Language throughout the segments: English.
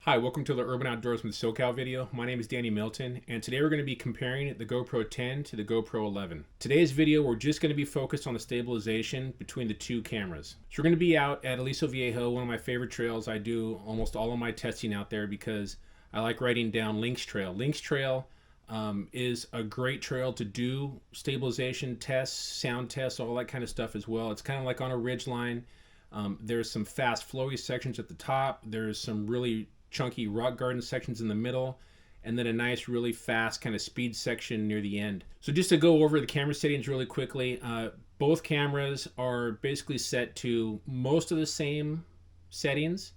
Hi, welcome to the Urban Outdoors with SoCal video. My name is Danny Milton, and today we're going to be comparing the GoPro 10 to the GoPro 11. Today's video, we're just going to be focused on the stabilization between the two cameras. So we're going to be out at Aliso Viejo, one of my favorite trails. I do almost all of my testing out there because I like riding down Lynx Trail. Lynx Trail is a great trail to do stabilization tests, sound tests, all that kind of stuff as well. It's kind of like on a ridge line. There's some fast flowy sections at the top. There's some really chunky rock garden sections in the middle, and then a nice really fast kind of speed section near the end. So just to go over the camera settings really quickly, both cameras are basically set to most of the same settings.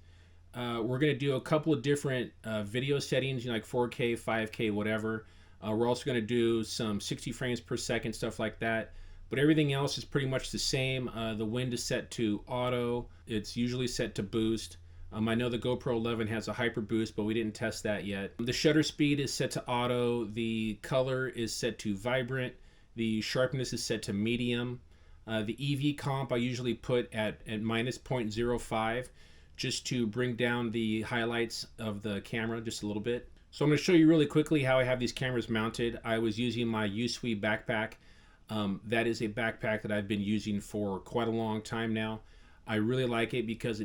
We're going to do a couple of different video settings, like 4K, 5K, whatever. We're also going to do some 60 frames per second, stuff like that. But everything else is pretty much the same. The wind is set to auto. It's usually set to boost. I know the GoPro 11 has a hyper boost, but we didn't test that yet. The shutter speed is set to auto. The color is set to vibrant. The sharpness is set to medium. The EV comp I usually put at minus 0.05 just to bring down the highlights of the camera just a little bit. So I'm going to show you really quickly how I have these cameras mounted. I was using my UOSocal backpack. That is a backpack that I've been using for quite a long time now. I really like it because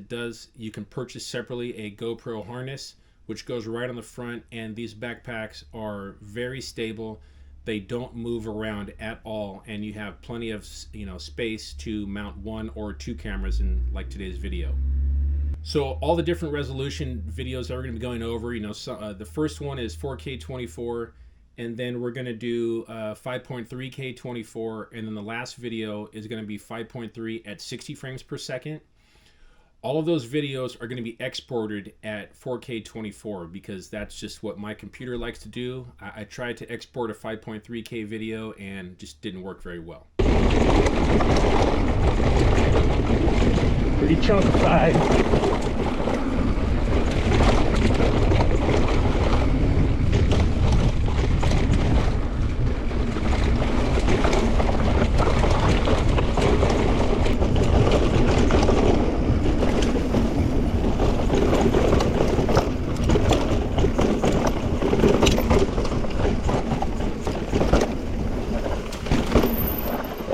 you can purchase separately a GoPro harness, which goes right on the front, and these backpacks are very stable. They don't move around at all, and you have plenty of space to mount one or two cameras in like today's video. So all the different resolution videos that we're going to be going over, the first one is 4K 24, and then we're going to do 5.3K 24, and then the last video is going to be 5.3 at 60 frames per second. All of those videos are going to be exported at 4K 24 because that's just what my computer likes to do. I tried to export a 5.3K video and just didn't work very well. Pretty chunkified.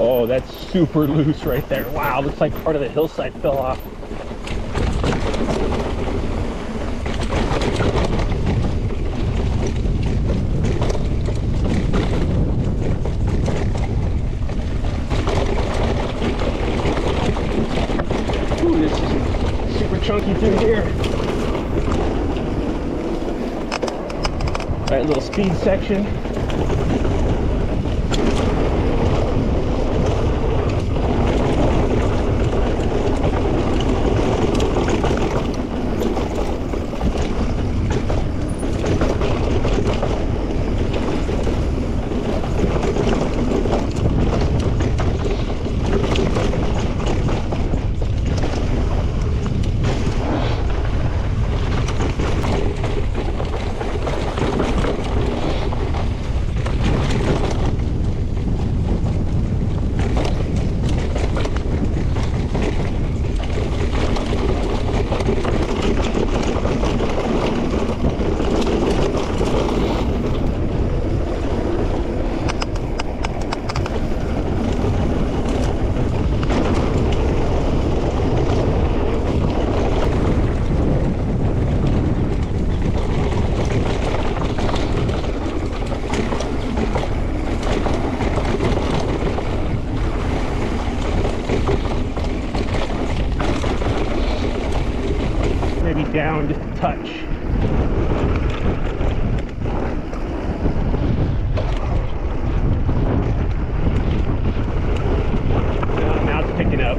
Oh, that's super loose right there. Wow, looks like part of the hillside fell off. Ooh, this is super chunky through here. All right, little speed section. Maybe down just a touch. Now it's picking up.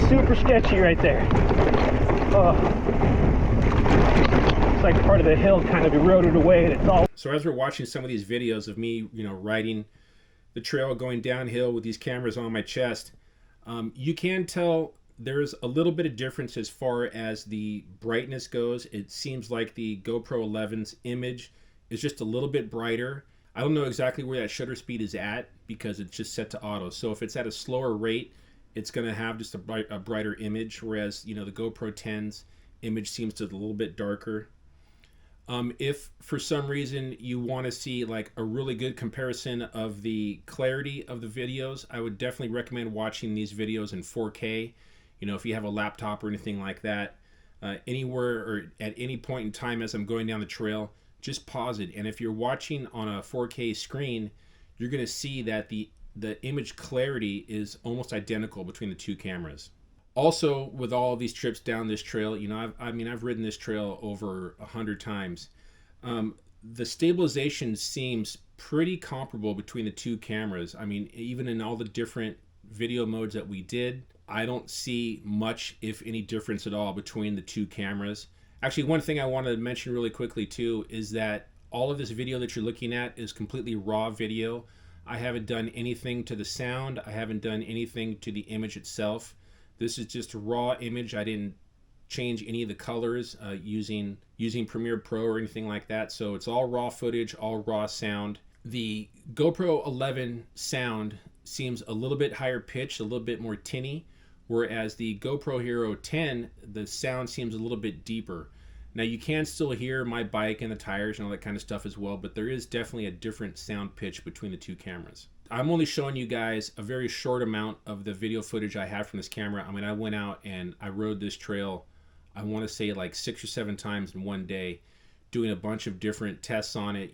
super sketchy right there. Oh. It's like part of the hill kind of eroded away, and it's all... So as we're watching some of these videos of me, riding the trail, going downhill with these cameras on my chest, you can tell there's a little bit of difference as far as the brightness goes. It seems like the GoPro 11's image is just a little bit brighter. I don't know exactly where that shutter speed is at because it's just set to auto. So if it's at a slower rate, it's going to have just a brighter image, whereas the GoPro 10's image seems to be a little bit darker. If for some reason you want to see like a really good comparison of the clarity of the videos, I would definitely recommend watching these videos in 4K. If you have a laptop or anything like that, anywhere or at any point in time as I'm going down the trail, just pause it. And if you're watching on a 4K screen, you're going to see that the image clarity is almost identical between the two cameras. Also, with all of these trips down this trail, I've ridden this trail over 100 times. The stabilization seems pretty comparable between the two cameras. I mean, even in all the different video modes that we did, I don't see much, if any, difference at all between the two cameras. Actually, one thing I wanted to mention really quickly too is that all of this video that you're looking at is completely raw video. I haven't done anything to the sound. I haven't done anything to the image itself. This is just a raw image. I didn't change any of the colors using Premiere Pro or anything like that. So it's all raw footage, all raw sound. The GoPro 11 sound seems a little bit higher pitched, a little bit more tinny, whereas the GoPro Hero 10, the sound seems a little bit deeper. Now you can still hear my bike and the tires and all that kind of stuff as well, but there is definitely a different sound pitch between the two cameras. I'm only showing you guys a very short amount of the video footage I have from this camera. I mean, I went out and I rode this trail, I want to say like 6 or 7 times in one day, doing a bunch of different tests on it,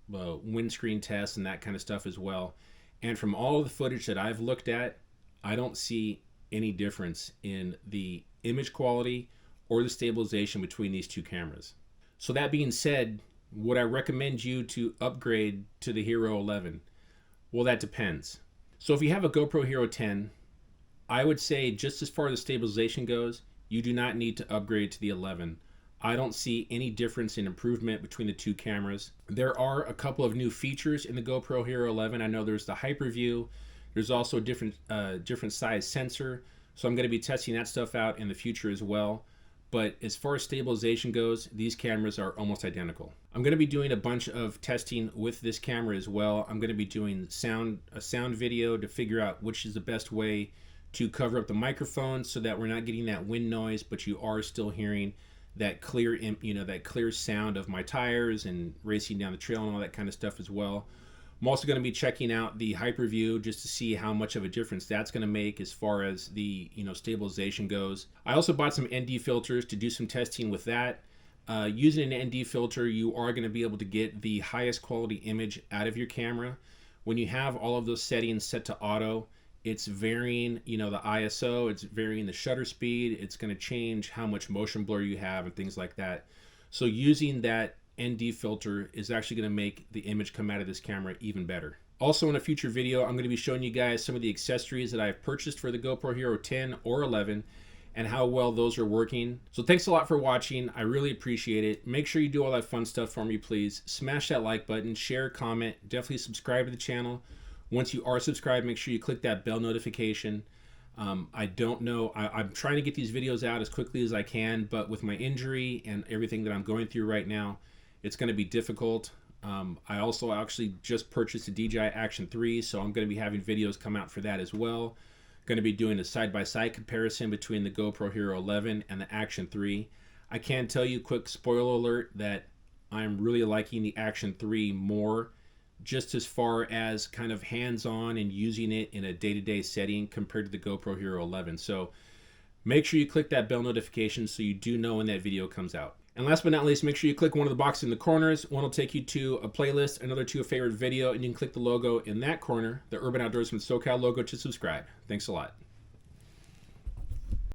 windscreen tests and that kind of stuff as well. And from all of the footage that I've looked at, I don't see any difference in the image quality or the stabilization between these two cameras. So that being said, would I recommend you to upgrade to the Hero 11? Well, that depends. So if you have a GoPro Hero 10, I would say just as far as the stabilization goes, you do not need to upgrade to the 11. I don't see any difference in improvement between the two cameras. There are a couple of new features in the GoPro Hero 11. I know there's the hyperview. There's also a different size sensor. So I'm going to be testing that stuff out in the future as well. But as far as stabilization goes, these cameras are almost identical. I'm going to be doing a bunch of testing with this camera as well. I'm going to be doing a sound video to figure out which is the best way to cover up the microphone so that we're not getting that wind noise, but you are still hearing that clear, that clear sound of my tires and racing down the trail and all that kind of stuff as well. I'm also going to be checking out the hyperview just to see how much of a difference that's going to make as far as the stabilization goes. I also bought some ND filters to do some testing with that. Using an ND filter, you are going to be able to get the highest quality image out of your camera. When you have all of those settings set to auto, it's varying, the ISO, it's varying the shutter speed, it's going to change how much motion blur you have and things like that. So using that ND filter is actually going to make the image come out of this camera even better. Also in a future video, I'm going to be showing you guys some of the accessories that I've purchased for the GoPro Hero 10 or 11 and how well those are working. So thanks a lot for watching. I really appreciate it. Make sure you do all that fun stuff for me, please. Smash that like button, share, comment, definitely subscribe to the channel. Once you are subscribed, make sure you click that bell notification. I don't know, I'm trying to get these videos out as quickly as I can, but with my injury and everything that I'm going through right now, it's going to be difficult. I also actually just purchased a DJI Action 3, so I'm going to be having videos come out for that as well. Going to be doing a side-by-side comparison between the GoPro Hero 11 and the Action 3. I can tell you, quick spoiler alert, that I'm really liking the Action 3 more, just as far as kind of hands-on and using it in a day-to-day setting compared to the GoPro Hero 11. So make sure you click that bell notification so you do know when that video comes out. And last but not least, make sure you click one of the boxes in the corners. One will take you to a playlist, another to a favorite video, and you can click the logo in that corner, the Urban Outdoorsman SoCal logo, to subscribe. Thanks a lot.